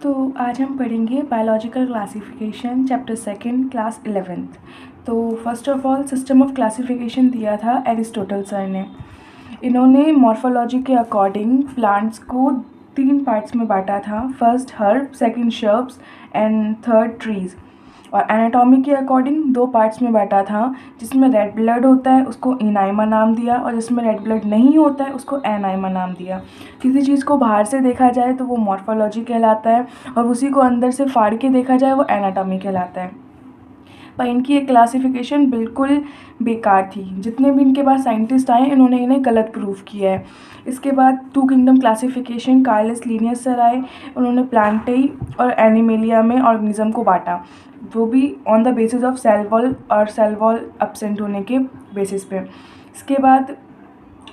तो आज हम पढ़ेंगे biological classification chapter second class 11th। तो first of all system of classification दिया था एरिस्टोटल सर ने। इन्होंने मॉर्फोलॉजी के अकॉर्डिंग प्लांट्स को 3 पार्ट्स में बांटा था, first herb, second shrubs and third trees. और एनाटॉमी के अकॉर्डिंग 2 पार्ट्स में बांटा था, जिसमें रेड ब्लड होता है उसको इनाइमा नाम दिया और जिसमें रेड ब्लड नहीं होता है उसको एनाइमा नाम दिया। किसी चीज़ को बाहर से देखा जाए तो वो मॉर्फोलॉजी कहलाता है और उसी को अंदर से फाड़ के देखा जाए वो एनाटॉमी कहलाता है। पर इनकी ये क्लासिफिकेशन बिल्कुल बेकार थी। जितने भी इनके पास साइंटिस्ट आए इन्होंने इन्हें गलत प्रूफ किया है। इसके बाद 2 kingdom classification Carolus Linnaeus sir आए, उन्होंने प्लांटेई और एनिमेलिया में ऑर्गेनिज्म को बांटा, वो भी on the basis of cell wall और सेल वॉल एब्सेंट होने के बेसिस पे। इसके बाद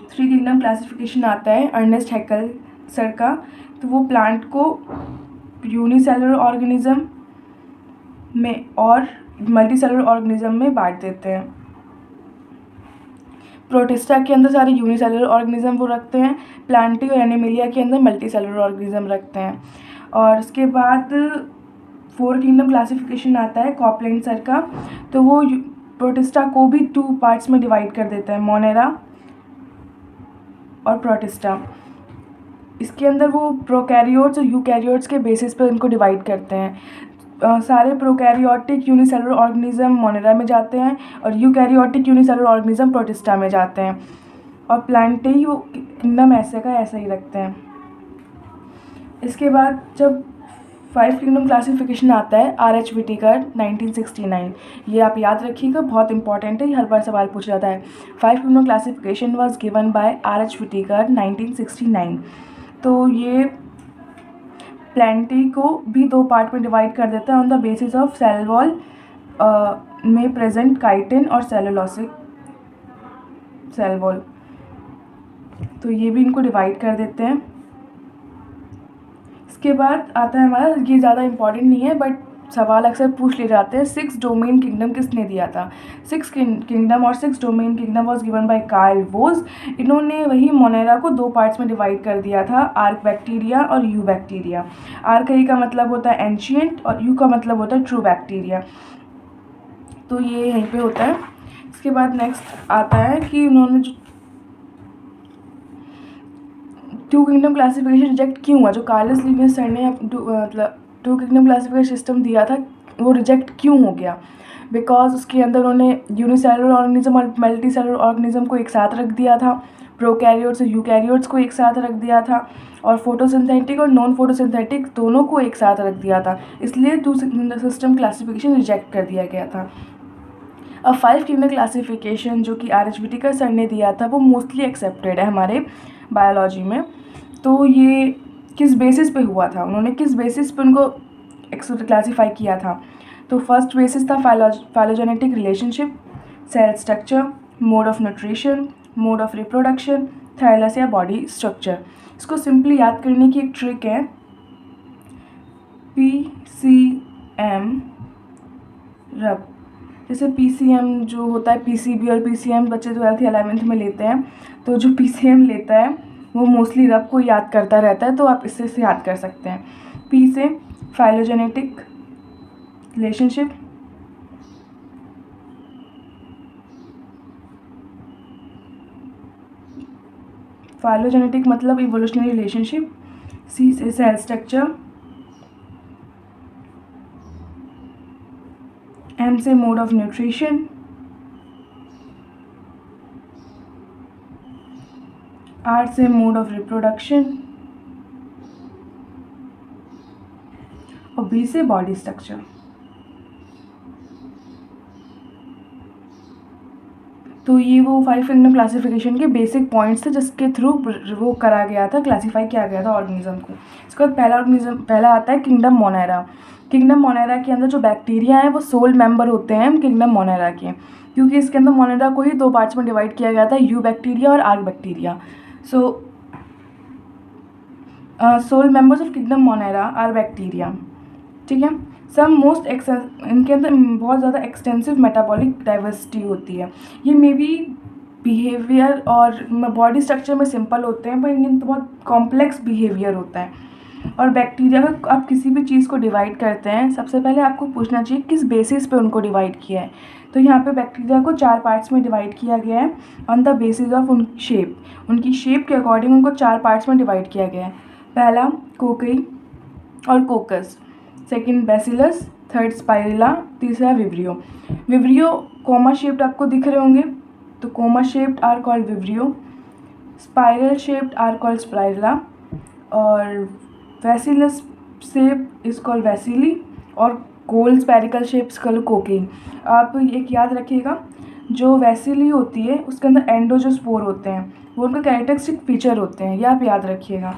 3 किंगडम क्लासिफिकेशन आता है अर्नेस्ट हैकल सर का, तो वो प्लांट को यूनिसेलुलर ऑर्गेनिज्म में और मल्टी सेलुलर ऑर्गेनिज्म में बांट देते हैं। प्रोटिस्टा के अंदर सारे यूनिसेलुलर ऑर्गेनिज्म वो रखते हैं, प्लांटी और एनिमेलिया के अंदर मल्टी सेलुलर ऑर्गेनिज्म रखते हैं। और इसके बाद 4 किंगडम क्लासिफिकेशन आता है कॉपलैंड सर का, तो वो प्रोटिस्टा को भी 2 पार्ट्स में डिवाइड कर देता है, मोनेरा और प्रोटिस्टा। इसके अंदर वो प्रोकैरियोट्स और यूकैरियोट्स के बेसिस पर इनको डिवाइड करते हैं। सारे प्रोकैरियोटिक यूनिसेलुलर ऑर्गेनिज्म मोनेरा में जाते हैं और यूकैरियोटिक यूनिसेलुलर ऑर्गेनिज्म प्रोटिस्टा में जाते हैं। और प्लांटेई वो किंगडम ऐसे का ऐसा ही रखते हैं। इसके बाद जब 5 किंगडम क्लासिफिकेशन आता है RH व्हिटेकर 1969, ये आप याद रखिएगा, बहुत इंपॉर्टेंट है, ये हर बार सवाल पूछा जाता है। 5 kingdom classification was given bye RH Whittaker 1969। तो ये प्लांटी को भी 2 पार्ट में डिवाइड कर देता है on the basis of cell wall में प्रेजेंट काइटिन और सेलुलोसिक सेल वॉल, तो ये भी इनको डिवाइड कर देते हैं। इसके बाद आता है हमारा, ये ज़्यादा इम्पॉर्टेंट नहीं है बट सवाल अक्सर पूछ ले जाते हैं, 6 डोमेन किंगडम किसने दिया था। 6 किंगडम और 6 domain kingdom was given by Carl Woese. इन्होंने वही मोनेरा को 2 पार्ट्स में डिवाइड कर दिया था, आर्क बैक्टीरिया और यू बैक्टीरिया। आर्कई का मतलब होता है एंशियंट और यू का मतलब होता है ट्रू बैक्टीरिया, तो ये यहीं पे होता है। इसके बाद नेक्स्ट आता है कि उन्होंने जो 2 किंगडम क्लासिफिकेशन रिजेक्ट क्यों हुआ, जो कार्लस लिनियस सर ने मतलब 2 किंगडम क्लासिफिकेशन सिस्टम दिया था वो रिजेक्ट क्यों हो गया, बिकॉज उसके अंदर उन्होंने यूनिसेलुलर ऑर्गेनिज्म और मल्टी सेलुलर ऑर्गेनिज्म को एक साथ रख दिया था, प्रोकैरियोट्स और यूकैरियोट्स को एक साथ रख दिया था, और फोटोसिंथेटिक और नॉन फोटोसिंथेटिक दोनों को एक साथ रख दिया था, इसलिए 2 सिस्टम क्लासिफिकेशन रिजेक्ट कर दिया गया था। अब 5 किंगडम क्लासिफिकेशन जो कि RH व्हिटेकर सर ने दिया था वो मोस्टली एक्सेप्टेड है हमारे बायोलॉजी में। तो ये किस बेसिस पे हुआ था, उन्होंने किस बेसिस पे उनको क्लासीफाई किया था। तो फर्स्ट बेसिस था phylogenetic relationship, cell structure, mode of nutrition, mode of reproduction, thallus या बॉडी स्ट्रक्चर। इसको सिंपली याद करने की एक ट्रिक है, PCM रब। जैसे PCM जो होता है, PCB और PCM बच्चे 12th या 11th में लेते हैं, तो जो PCM लेता है वो मोस्टली रब को याद करता रहता है, तो आप इससे याद कर सकते हैं। P से फाइलोजेनेटिक रिलेशनशिप, फाइलोजेनेटिक मतलब इवोल्यूशनरी रिलेशनशिप। C से सेल स्ट्रक्चर, M से मोड ऑफ न्यूट्रिशन, R से मोड ऑफ रिप्रोडक्शन और B से बॉडी स्ट्रक्चर। तो ये वो 5 किंगडम क्लासिफिकेशन के बेसिक पॉइंट्स थे जिसके थ्रू वो करा गया था, क्लासीफाई किया गया था ऑर्गेनिज्म को। इसके बाद पहला आता है किंगडम मोनेरा। किंगडम मोनेरा के अंदर जो बैक्टीरिया हैं वो सोल मेंबर होते हैं किंगडम मोनेरा के, क्योंकि इसके अंदर मोनेरा को ही 2 पार्ट्स में डिवाइड किया गया था, यू बैक्टीरिया और archaebacteria. So sole members of kingdom monera are bacteria, ठीक है। इनके अंदर बहुत ज़्यादा एक्सटेंसिव मेटाबॉलिक डाइवर्सिटी होती है। ये मे बी बिहेवियर और बॉडी स्ट्रक्चर में सिंपल होते हैं, पर इनके बहुत कॉम्प्लेक्स बिहेवियर होता है। और बैक्टीरिया को आप किसी भी चीज़ को डिवाइड करते हैं, सबसे पहले आपको पूछना चाहिए किस बेसिस पे उनको डिवाइड किया है। तो यहाँ पे बैक्टीरिया को 4 पार्ट्स में डिवाइड किया गया है ऑन द बेसिस ऑफ उनकी शेप के अकॉर्डिंग उनको 4 पार्ट्स में डिवाइड किया गया है। पहला कोकई और coccus, second bacillus, third spirilla, तीसरा विब्रियो कोमा शेप्ड आपको दिख रहे होंगे, तो comma shaped are called vibrio, spiral shaped are called spirilla, और bacillus shape is called bacilli, और गोल स्पेरिकल शेप्स कॉल्ड कोकेन। आप एक याद रखिएगा, जो वैसिली होती है उसके अंदर एंडोजोस्पोर होते हैं, वो उनका कैरेक्टरिस्टिक फीचर होते हैं, ये आप याद रखिएगा।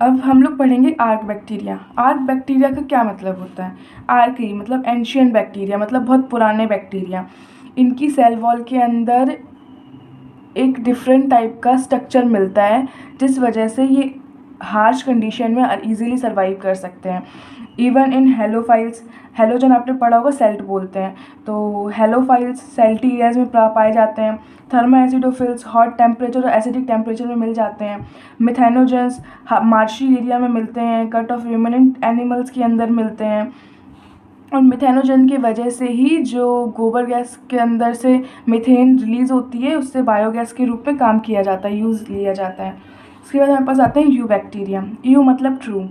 अब हम लोग पढ़ेंगे आर्क बैक्टीरिया। आर्क बैक्टीरिया का क्या मतलब होता है? आर्क ही मतलब एंशियंट बैक्टीरिया, मतलब बहुत पुराने बैक्टीरिया। इनकी सेल वॉल के अंदर एक डिफरेंट टाइप का स्ट्रक्चर मिलता है, जिस वजह से ये हार्श कंडीशन में इजीली सर्वाइव कर सकते हैं। इवन इन हेलोफाइल्स, हेलोजन आपने पढ़ा होगा, सेल्ट बोलते हैं, तो हेलोफाइल्स सेल्टी एरियाज में पाए जाते हैं। थर्मो एसिडोफिल्स हॉट टेम्परेचर और एसिडिक टेम्परेचर में मिल जाते हैं। मिथेनोजेंस मार्शी एरिया में मिलते हैं, कट ऑफ र्यूमिनेंट एनिमल्स के अंदर मिलते हैं। और मिथेनोजन की वजह से ही जो गोबर गैस के अंदर से मीथेन रिलीज़ होती है, उससे बायोगैस के रूप में काम किया जाता है, यूज़ लिया जाता है। उसके बाद हमारे पास आते हैं यू बैक्टीरिया। यू मतलब ट्रू,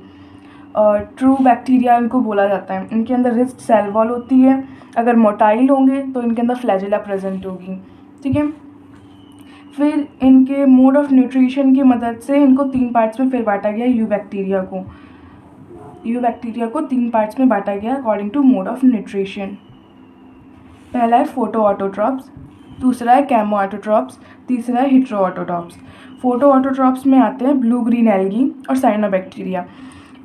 और ट्रू बैक्टीरिया इनको बोला जाता है। इनके अंदर रिस्ट सेल वॉल होती है, अगर मोटाइल होंगे तो इनके अंदर फ्लैजिला प्रेजेंट होगी, ठीक है। फिर इनके मोड ऑफ न्यूट्रिशन की मदद से इनको 3 पार्ट्स में फिर बांटा गया यू बैक्टीरिया को 3 पार्ट्स में बांटा गया according to mode of nutrition. पहला है फोटो ऑटोट्रॉप्स, दूसरा है कैमो ऑटोट्रॉप्स, तीसरा है हिट्रो ऑटोट्रॉप्स। फोटो ऑटोट्रॉप्स में आते हैं ब्लू ग्रीन एल्गी और साइनोबैक्टीरिया।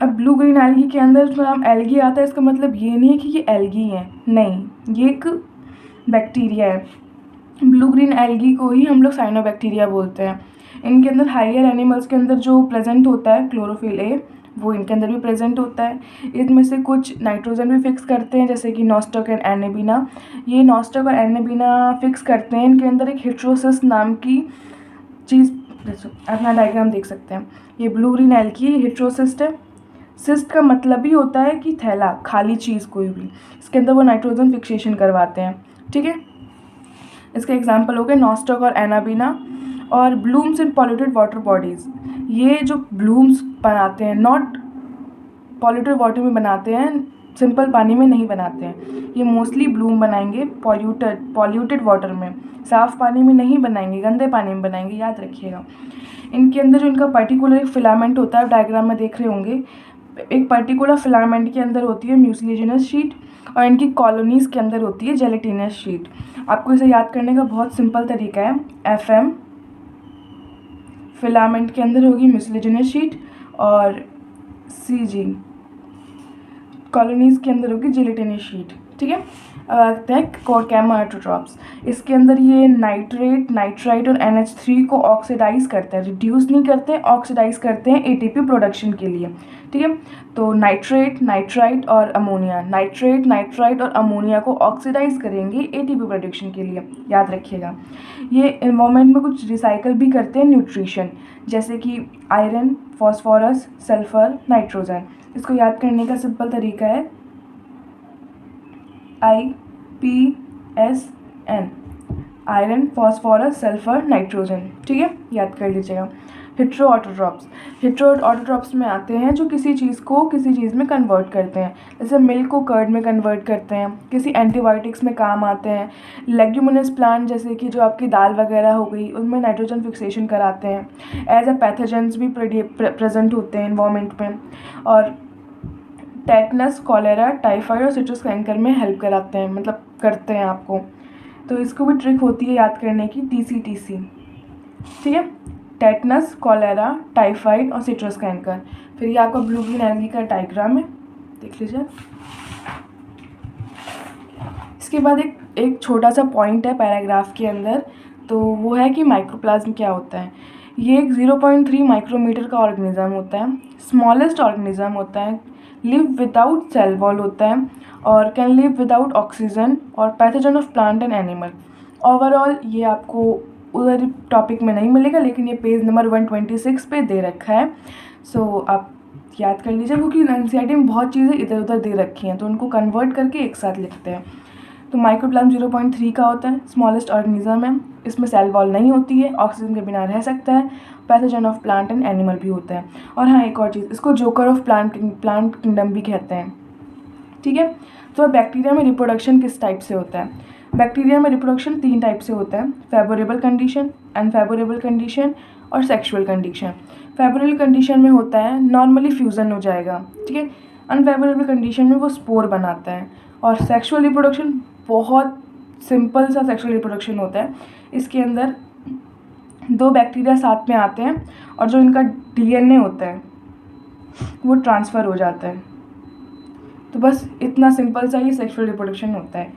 अब ब्लू ग्रीन एल्गी के अंदर जो नाम एल्गी आता है, इसका मतलब ये नहीं है कि ये एल्गी है, नहीं, ये एक बैक्टीरिया है। ब्लू ग्रीन एल्गी को ही हम लोग साइनोबैक्टीरिया बोलते हैं। इनके अंदर हायर एनिमल्स के अंदर जो प्रेजेंट होता है क्लोरोफिल ए, वो इनके अंदर भी प्रेजेंट होता है। इनमें से कुछ नाइट्रोजन भी फिक्स करते हैं, जैसे कि नॉस्टक एंड एनेबिना। ये नॉस्टक और एनेबिना फिक्स करते हैं। इनके अंदर एक हिट्रोसिस नाम की चीज़, अपना डायग्राम देख सकते हैं। ये ब्लू ग्रीन एल्गी हिट्रोसिस्ट है। सिस्ट का मतलब ही होता है कि थैला, खाली चीज़ कोई भी, इसके अंदर वो नाइट्रोजन फिक्सेशन करवाते हैं, ठीक है। इसके एग्जाम्पल हो गए नॉस्टक और एनाबिना। और blooms in polluted water bodies, ये जो ब्लूम्स बनाते हैं नॉट पॉल्यूटेड वाटर में बनाते हैं, सिंपल पानी में नहीं बनाते हैं। ये मोस्टली ब्लूम बनाएंगे पॉल्यूटेड वाटर में, साफ़ पानी में नहीं बनाएंगे, गंदे पानी में बनाएंगे, याद रखिएगा। इनके अंदर जो इनका पर्टिकुलर फिलामेंट होता है, डायग्राम में देख रहे होंगे, एक पर्टिकुलर फिलामेंट के अंदर होती है म्यूसिलेजिनस शीट, और इनकी कॉलोनीज़ के अंदर होती है जेलेटिनस शीट। आपको इसे याद करने का बहुत सिंपल तरीका है, FM फिलामेंट के अंदर होगी म्यूसिलेजिनस शीट, और CG कॉलोनीज़ के अंदर होगी जेलेटिनस शीट, ठीक है। अब आते हैं कैमो ऑटोट्रॉप्स। इसके अंदर ये नाइट्रेट, नाइट्राइट और NH3 को ऑक्सीडाइज करते हैं, रिड्यूस नहीं करते हैं, ऑक्सीडाइज करते हैं ATP प्रोडक्शन के लिए, ठीक है। तो नाइट्रेट, नाइट्राइट और अमोनिया, नाइट्रेट, नाइट्राइट और अमोनिया को ऑक्सीडाइज करेंगे ATP प्रोडक्शन के लिए, याद रखिएगा। ये एनवायरनमेंट में कुछ रिसाइकल भी करते हैं न्यूट्रिशन, जैसे कि आयरन, फॉस्फोरस, सल्फर, नाइट्रोजन। इसको याद करने का सिंपल तरीका है IPSN, iron, phosphorus, sulphur, nitrogen, ठीक है, याद कर लीजिएगा। हिट्रो ऑटोट्रॉप्स में आते हैं जो किसी चीज़ को किसी चीज़ में कन्वर्ट करते हैं, जैसे मिल्क को कर्ड में कन्वर्ट करते हैं, किसी एंटीबायोटिक्स में काम आते हैं। लेग्यूमिनस प्लांट जैसे कि जो आपकी दाल वगैरह हो गई, उनमें नाइट्रोजन फिक्सेशन कराते हैं। एज अ पैथोजेंस भी प्रेजेंट होते हैं इन्वायरमेंट में, और टेटनस, कॉलेरा, टाइफाइड और सिट्रस कैंकर में हेल्प कराते हैं, मतलब करते हैं आपको। तो इसको भी ट्रिक होती है याद करने की, TC, ठीक है। टेटनस, कॉलेरा, टाइफाइड और सिट्रस कैंकर। फिर ये आपका ब्लू ग्रीन एल्गी का डायग्राम है, देख लीजिए। इसके बाद एक छोटा सा पॉइंट है पैराग्राफ के अंदर, तो वो है कि माइक्रोप्लाज्म क्या होता है। ये एक 0.3 माइक्रोमीटर का ऑर्गेनिज्म होता है, स्मॉलेस्ट ऑर्गेनिज्म होता है, लिव विदाउट सेल वॉल होता है, और कैन लिव विदाउट ऑक्सीजन, और pathogen of plant and animal. Overall ये आपको उधर टॉपिक में नहीं मिलेगा, लेकिन ये पेज नंबर 126 पे दे रखा है। सो आप याद कर लीजिए, क्योंकि एनसीईआरटी में बहुत चीज़ें इधर उधर दे रखी हैं तो उनको कन्वर्ट करके एक साथ लिखते हैं। तो माइक्रोप्लाज्म 0.3 का होता है, स्मॉलेस्ट ऑर्गेनिज्म है, इसमें सेल वॉल नहीं होती है, ऑक्सीजन के बिना रह सकता है, pathogen of plant and animal भी होता है। और हाँ, एक और चीज़, इसको जोकर ऑफ प्लांट किंगडम भी कहते हैं। ठीक है। तो बैक्टीरिया में रिप्रोडक्शन किस टाइप से होता है? बैक्टीरिया में रिप्रोडक्शन 3 टाइप से होता है, फेवरेबल कंडीशन, अनफेवरेबल कंडीशन और सेक्सुअल कंडीशन। फेवरेबल कंडीशन में होता है नॉर्मली फ्यूज़न हो जाएगा, ठीक है। अनफेवरेबल कंडीशन में वो स्पोर बनाता है। और सेक्सुअल रिप्रोडक्शन बहुत सिंपल सा सेक्सुअल रिप्रोडक्शन होता है। इसके अंदर 2 बैक्टीरिया साथ में आते हैं और जो इनका डीएनए होता है वो ट्रांसफ़र हो जाता है। तो बस इतना सिंपल सा ही सेक्सुअल रिप्रोडक्शन होता है।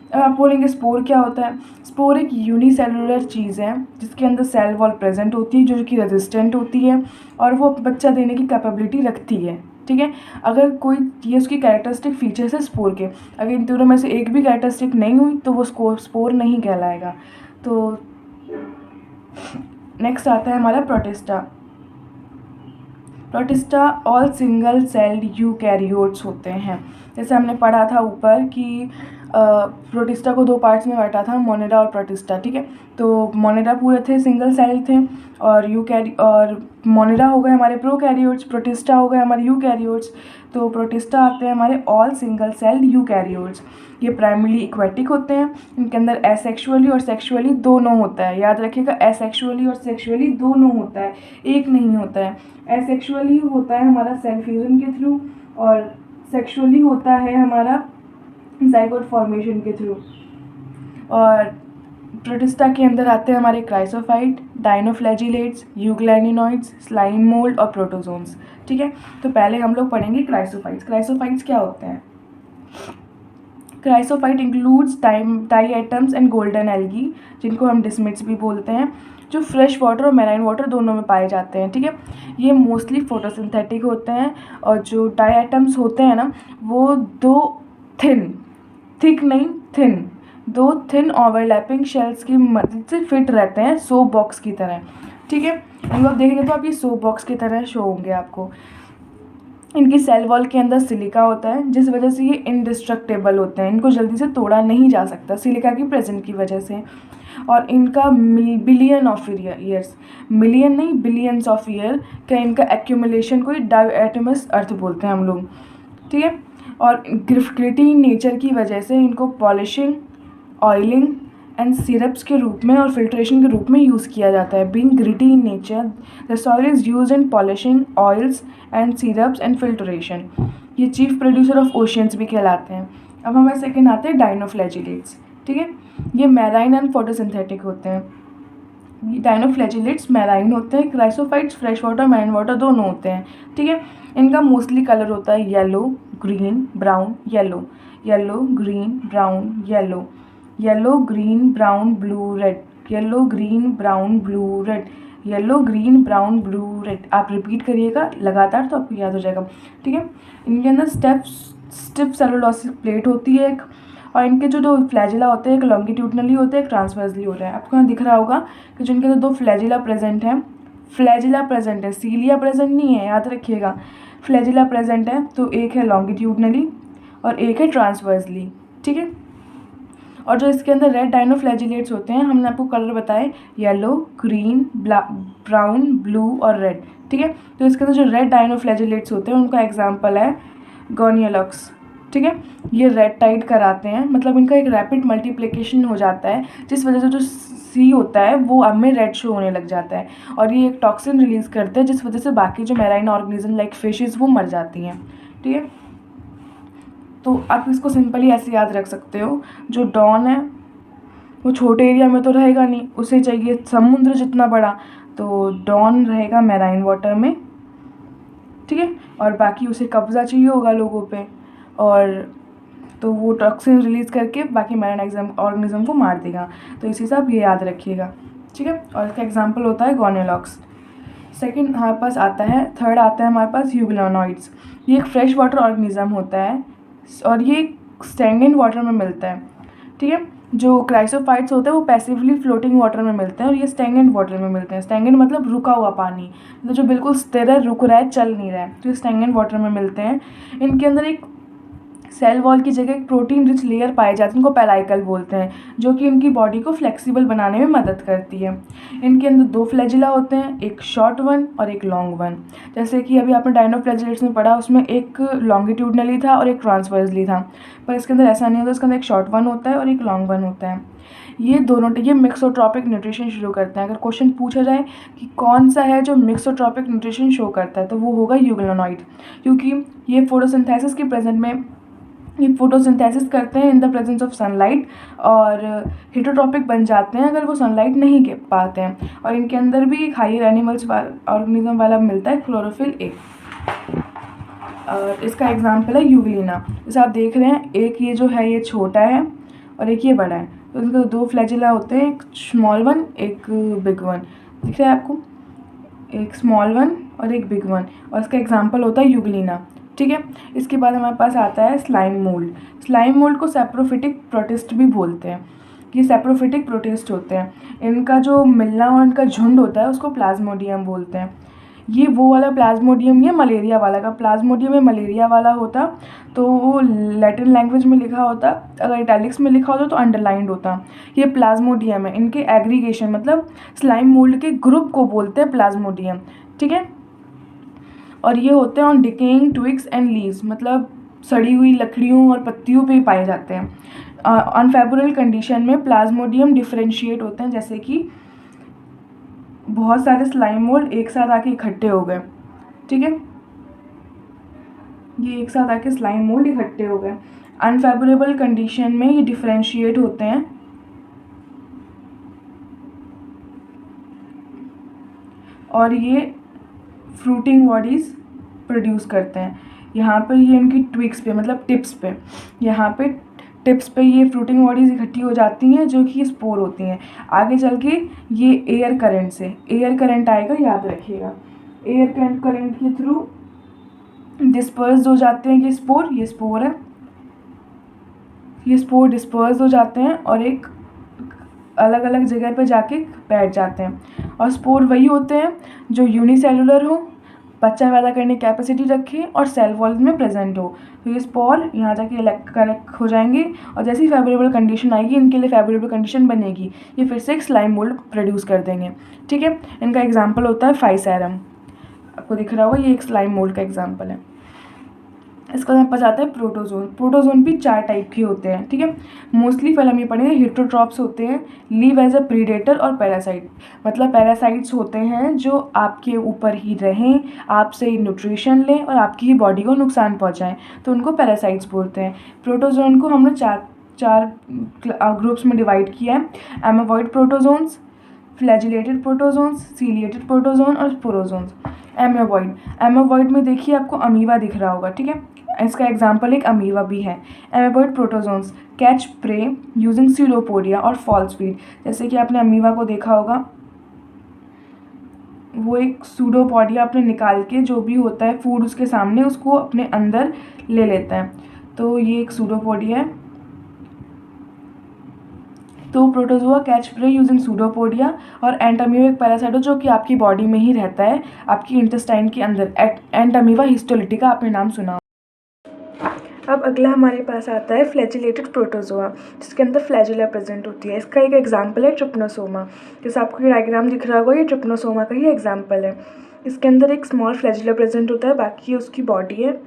अब आप बोलेंगे स्पोर क्या होता है? स्पोर एक यूनिसेलुलर चीज़ है जिसके अंदर सेल वॉल प्रेजेंट होती है, जो कि रेजिस्टेंट होती है और वो बच्चा देने की कैपेबिलिटी रखती है, ठीक है। अगर कोई ये उसकी कैरेक्टरिस्टिक फीचर्स है स्पोर के, अगर इन दोनों में से एक भी कैरेक्टरिस्टिक नहीं हुई तो वो स्पोर नहीं कहलाएगा। तो नेक्स्ट आता है हमारा protista. Protista all single celled eukaryotes होते हैं। जैसे हमने पढ़ा था ऊपर कि प्रोटिस्टा को 2 पार्ट्स में बांटा था, मोनेरा और प्रोटिस्टा, ठीक है। तो मोनेरा पूरे थे, सिंगल सेल थे, और मोनेरा हो गए हमारे प्रोकैरियोट्स, प्रोटिस्टा हो गए हमारे यूकैरियोट्स। तो प्रोटिस्टा आते हैं हमारे ऑल सिंगल सेल्ड यूकैरियोट्स। ये प्राइमरी इक्वेटिक होते हैं, इनके अंदर एसेक्सुअली और सेक्सुअली दोनों होता है। याद रखिएगा, एसेक्सुअली और सेक्सुअली दोनों होता है, एक नहीं होता है। एसेक्सुअली होता है हमारा सेल फ्यूजन के थ्रू और सेक्सुअली होता है हमारा ज़ाइगोट फॉर्मेशन के थ्रू। और प्रोटिस्टा के अंदर आते हैं हमारे क्राइसोफाइट, डाइनोफ्लैजिलेट्स, यूग्लैनिनॉइड्स, स्लाइम मोल्ड और प्रोटोजोन्स, ठीक है। तो पहले हम लोग पढ़ेंगे क्राइसोफाइट्स। क्राइसोफाइट्स क्या होते हैं? Chrysophyte includes diatoms and golden algae, जिनको हम डिस्मिड्स भी बोलते हैं, जो फ्रेश वाटर और मैराइन वाटर दोनों में पाए जाते हैं, ठीक है। ये मोस्टली फोटोसिंथेटिक होते हैं और जो डाईएटम्स होते हैं ना, वो दो थिन ओवरलैपिंग शेल्स की मदद से फिट रहते हैं, सोप बॉक्स की तरह, ठीक है। इनको आप देखेंगे तो आप ये सोप बॉक्स की तरह शो होंगे आपको। इनकी सेल वॉल के अंदर सिलिका होता है, जिस वजह से ये इंडिस्ट्रक्टेबल होते हैं, इनको जल्दी से तोड़ा नहीं जा सकता सिलिका की प्रेजेंट की वजह से। और इनका बिलियन ऑफ ईयर्स, मिलियन नहीं बिलियंस ऑफ ईयर का इनका एक्यूमुलेशन कोई डायएटमस अर्थ बोलते हैं हम लोग, ठीक है। और ग्रिटी नेचर की वजह से इनको पॉलिशिंग, ऑयलिंग एंड सिरप्स के रूप में और फिल्ट्रेशन के रूप में यूज़ किया जाता है। Being gritty in nature, the soil is used in polishing, oils and syrups and filtration. ये चीफ प्रोड्यूसर ऑफ ओशियंस भी कहलाते हैं। अब हमारे सेकेंड आते हैं डाइनोफ्लैजिलेट्स, ठीक है। ये मैराइन एंड फोटोसिंथेटिक होते हैं। डाइनोफ्लैजिलेट्स मैराइन होते हैं, chrysophytes fresh water marine water दोनों होते हैं, ठीक है। इनका मोस्टली कलर होता है yellow, green, brown, yellow, yellow, green, brown, yellow, yellow, green, brown, blue, red, yellow, green, brown, blue, red, yellow, green, brown, blue, red. आप रिपीट करिएगा लगातार तो आपको याद हो जाएगा, ठीक है। इनके अंदर स्टिफ सेलुलोसिक प्लेट होती है एक, और इनके जो 2 फ्लैजिला होते हैं, एक लॉन्गिट्यूडनली होते हैं, एक ट्रांसवर्सली होते हैं। आपको यहाँ दिख रहा होगा कि जिनके अंदर 2 फ्लैजिला प्रेजेंट हैं, सीलिया प्रेजेंट नहीं है, याद रखिएगा। फ्लैजिला प्रेजेंट है, तो एक है लॉन्गिट्यूडनली और एक है ट्रांसवर्सली, ठीक है। और जो इसके अंदर रेड डाइनोफ्लैजिलेट्स होते हैं, हमने आपको कलर बताए येलो, ग्रीन, ब्राउन, ब्लू और रेड, ठीक है। तो इसके अंदर जो रेड डाइनोफ्लैजिलेट्स होते हैं उनका एग्जाम्पल है गोनियोलॉक्स, ठीक है। ये रेड टाइड कराते हैं, मतलब इनका एक रैपिड मल्टीप्लिकेशन हो जाता है, जिस वजह से जो सी होता है वो अब में रेड शो होने लग जाता है, और ये एक टॉक्सिन रिलीज़ करते हैं जिस वजह से बाकी जो मैराइन ऑर्गेनिज्म लाइक फिशेस वो मर जाती हैं, ठीक है। तो आप इसको सिंपली ऐसे याद रख सकते हो, जो डॉन है वो छोटे एरिया में तो रहेगा नहीं, उसे चाहिए समुद्र जितना बड़ा, तो डॉन रहेगा मैराइन वाटर में, ठीक है। और बाकी उसे कब्जा चाहिए होगा लोगों पे, और तो वो टॉक्सिन रिलीज़ करके बाकी मैराइन ऑर्गेनिज्म को मार देगा। तो इसी से आप ये याद रखिएगा, ठीक है। और इसका एग्जाम्पल होता है गोनियोलॉक्स। सेकेंड हमारे पास आता है, थर्ड आता है हमारे पास यूग्लैनॉइड्स। ये एक फ्रेश वाटर ऑर्गेनिज्म होता है और ये स्टैग्नेंट वाटर में मिलता है, ठीक है। जो क्राइसोफाइट्स होते हैं वो पैसिवली फ्लोटिंग वाटर में मिलते हैं और ये स्टैग्नेंट वाटर में मिलते हैं। स्टैग्नेंट मतलब रुका हुआ पानी, मतलब जो बिल्कुल स्थिर है, रुक रहा है, चल नहीं रहा है, तो ये स्टैग्नेंट वाटर में मिलते हैं। इनके अंदर एक सेल वॉल की जगह एक प्रोटीन रिच लेयर पाई जाती है, इनको पेलाइकल बोलते हैं, जो कि इनकी बॉडी को फ्लेक्सिबल बनाने में मदद करती है। इनके अंदर 2 फ्लैजिला होते हैं, एक शॉर्ट वन और एक लॉन्ग वन। जैसे कि अभी आपने डायनोफ्लैजिलेट्स में पढ़ा, उसमें एक लॉन्गिट्यूडनली था और एक ट्रांसवर्सली था, पर इसके अंदर ऐसा नहीं होता। इसके अंदर एक शॉर्ट वन होता है और एक लॉन्ग वन होता है। ये मिक्सोट्रॉपिक न्यूट्रिशन शुरू करते हैं। अगर क्वेश्चन पूछा जाए कि कौन सा है जो मिक्सोट्रॉपिक न्यूट्रिशन शो करता है, तो वो होगा यूग्लनॉइड, क्योंकि ये फोटोसिंथेसिस के प्रेजेंट में ये फोटोसिंथेसिस करते हैं in the presence of sunlight, और हेटरोट्रॉपिक बन जाते हैं अगर वो सनलाइट नहीं के पाते हैं। और इनके अंदर भी एक हायर एनिमल्स ऑर्गेनिज्म वाला मिलता है, क्लोरोफिल ए। और इसका एग्जाम्पल है यूग्लिना। जैसे आप देख रहे हैं, एक ये जो है ये छोटा है और एक ये बड़ा है, तो इनके 2 फ्लैजिला होते हैं, एक स्मॉल वन एक बिग वन। दिख रहा है आपको, एक स्मॉल वन और एक बिग वन, और इसका एग्जाम्पल होता है यूग्लिना। ठीक है। इसके बाद हमारे पास आता है स्लाइम मोल्ड। स्लाइम मोल्ड को सैप्रोफिटिक प्रोटिस्ट भी बोलते हैं। ये सैप्रोफिटिक प्रोटिस्ट होते हैं। इनका जो मिलना और इनका झुंड होता है उसको प्लाज्मोडियम बोलते हैं। ये वो वाला प्लाज्मोडियम नहीं है मलेरिया वाला का। प्लाज्मोडियम में मलेरिया वाला होता तो वो लैटिन लैंग्वेज में लिखा होता, अगर इटैलिक्स में लिखा होता तो अंडरलाइंड होता। ये प्लाज्मोडियम है। इनके एग्रीगेशन मतलब स्लाइम मोल्ड के ग्रुप को बोलते हैं प्लाज्मोडियम। ठीक है। और ये होते हैं on decaying twigs and leaves, मतलब सड़ी हुई लकड़ियों और पत्तियों पे पाए जाते हैं। अनफेवरेबल कंडीशन में प्लाज्मोडियम डिफरेंशिएट होते हैं, जैसे कि बहुत सारे स्लाइम मोल्ड एक साथ आके इकट्ठे हो गए। ठीक है, ये एक साथ आके स्लाइम मोल्ड इकट्ठे हो गए। अनफेवरेबल कंडीशन में ये डिफरेंशिएट होते हैं और ये फ्रूटिंग बॉडीज प्रोड्यूस करते हैं। यहाँ पर ये इनकी ट्विक्स पे मतलब टिप्स पे, यहाँ पे टिप्स पे ये फ्रूटिंग बॉडीज इकट्ठी हो जाती हैं जो कि स्पोर होती हैं। आगे चल के ये एयर करंट आएगा, याद रखिएगा। एयर करंट के थ्रू डिस्पर्स हो जाते हैं ये स्पोर है। ये स्पोर डिस्पर्स हो जाते हैं और एक अलग अलग जगह पे जाके बैठ जाते हैं। और स्पोर वही होते हैं जो यूनिसेलुलर हो, बच्चा पैदा करने की कैपेसिटी रखे और सेल वॉल में प्रेजेंट हो। तो ये स्पोर यहाँ जाके कलेक्ट हो जाएंगे और जैसे ही फेवरेबल कंडीशन आएगी, इनके लिए फेवरेबल कंडीशन बनेगी, ये फिर से एक स्लाइम मोल्ड प्रोड्यूस कर देंगे। ठीक है। इनका एग्जाम्पल होता है फाइसेरम। आपको दिख रहा होगा, ये एक स्लाइम मोल्ड का एग्जाम्पल है। इसका हमारे पास आता है प्रोटोजोन। प्रोटोजोन भी 4 टाइप के होते हैं। ठीक है। मोस्टली पहले हम ये पढ़ेंगे, हेटरोट्रॉप्स होते हैं, लिव एज अ प्रीडेटर और पैरासाइट, मतलब पैरासाइट्स होते हैं जो आपके ऊपर ही रहें, आपसे न्यूट्रिशन लें और आपकी ही बॉडी को नुकसान पहुंचाएं, तो उनको पैरासाइट्स बोलते हैं। प्रोटोजोन को हमने चार ग्रुप्स में डिवाइड किया है, amoeboid protozoans, flagellated protozoans, ciliated protozoan और स्पोरोजोन्स। एमोबॉइड में देखिए आपको अमीबा दिख रहा होगा। ठीक है। इसका एग्जाम्पल एक अमीबा भी है। Amoeboid protozoans catch prey using pseudopodia और फॉल्स फीड। जैसे कि आपने अमीबा को देखा होगा, वो एक सूडोपोडिया अपने निकाल के जो भी होता है फूड उसके सामने, उसको अपने अंदर ले लेता है, तो ये एक सूडोपोडिया है। तो protozoa catch prey using pseudopodia और एंटामीबा एक पैरासाइट जो कि आपकी बॉडी में ही रहता है, आपकी इंटेस्टाइन के अंदर। एंटामीबा हिस्टोलिटिका आपने नाम सुना। अब अगला हमारे पास आता है फ्लैजिलेटेड प्रोटोजोआ, जिसके अंदर फ्लैजिला प्रेजेंट होती है। इसका एक एग्जाम्पल है ट्रिप्नोसोमा। जैसे आपको ये डायग्राम दिख रहा होगा, ये ट्रिप्नोसोमा का ही एग्जाम्पल है। इसके अंदर एक स्मॉल फ्लैजिला प्रेजेंट होता है, बाकी उसकी बॉडी है।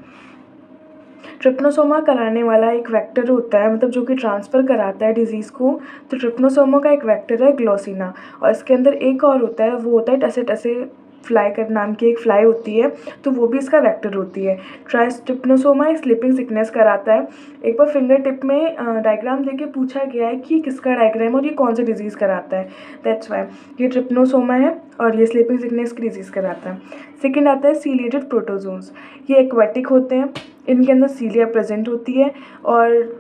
ट्रिप्नोसोमा कराने वाला एक वेक्टर होता है, मतलब जो कि ट्रांसफ़र कराता है डिजीज़ को। तो ट्रिप्नोसोमा का एक वेक्टर है ग्लोसिना, और इसके अंदर एक और होता है, वो होता है टसे टसे फ्लाई कर नाम की एक फ्लाई होती है, तो वो भी इसका वेक्टर होती है। ट्रिप्नोसोमा एक स्लीपिंग सिकनेस कराता है। एक बार फिंगर टिप में डायग्राम देके पूछा गया है कि किसका डायग्राम और ये कौन सा डिजीज़ कराता है, दैट्स वाई ये ट्रिप्नोसोमा है और ये स्लीपिंग सिकनेस की डिजीज़ कराता है। सेकेंड आता है सीलिएटेड प्रोटोजोन्स। ये एक्वेटिक होते हैं, इनके अंदर सीलिया प्रेजेंट होती है, और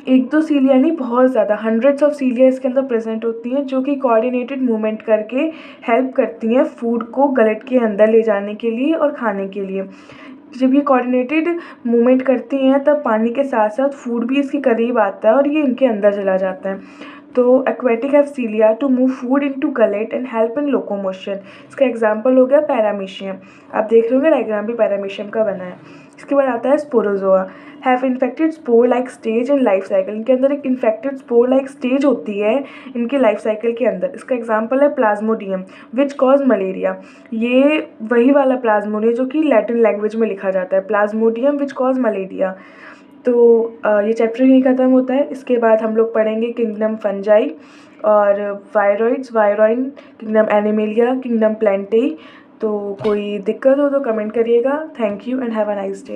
एक दो सीलिया नहीं, बहुत ज़्यादा हंड्रेड्स ऑफ सीलिया इसके अंदर प्रेजेंट होती हैं, जो कि कोऑर्डिनेटेड मूवमेंट करके हेल्प करती हैं फूड को गलट के अंदर ले जाने के लिए और खाने के लिए। जब ये कोऑर्डिनेटेड मूवमेंट करती हैं तब पानी के साथ साथ फूड भी इसके करीब आता है और ये इनके अंदर चला जाता है। तो aquatic have cilia to move food into gullet and help in locomotion. इसका एग्जांपल हो गया पैरामीशियम। आप देख रहे होंगे डायग्राम भी पैरामीशियम का बना है। इसके बाद आता है Sporozoa. Have infected spore like stage in life cycle. इनके अंदर एक इन्फेक्टेड स्पोर लाइक स्टेज होती है इनके लाइफ साइकिल के अंदर। इसका एग्जांपल है प्लाज्मोडियम विच कॉज मलेरिया। ये वही वाला प्लाज्मोडियम जो कि लैटिन लैंग्वेज में लिखा जाता है, प्लाज्मोडियम विच कॉज मलेरिया। तो ये चैप्टर यहीं ख़त्म होता है। इसके बाद हम लोग पढ़ेंगे किंगडम फंजाई और वायरॉइड्स, वायरॉइन, किंगडम एनिमेलिया, किंगडम प्लांटेई। तो कोई दिक्कत हो तो कमेंट करिएगा। Thank you and have a nice day.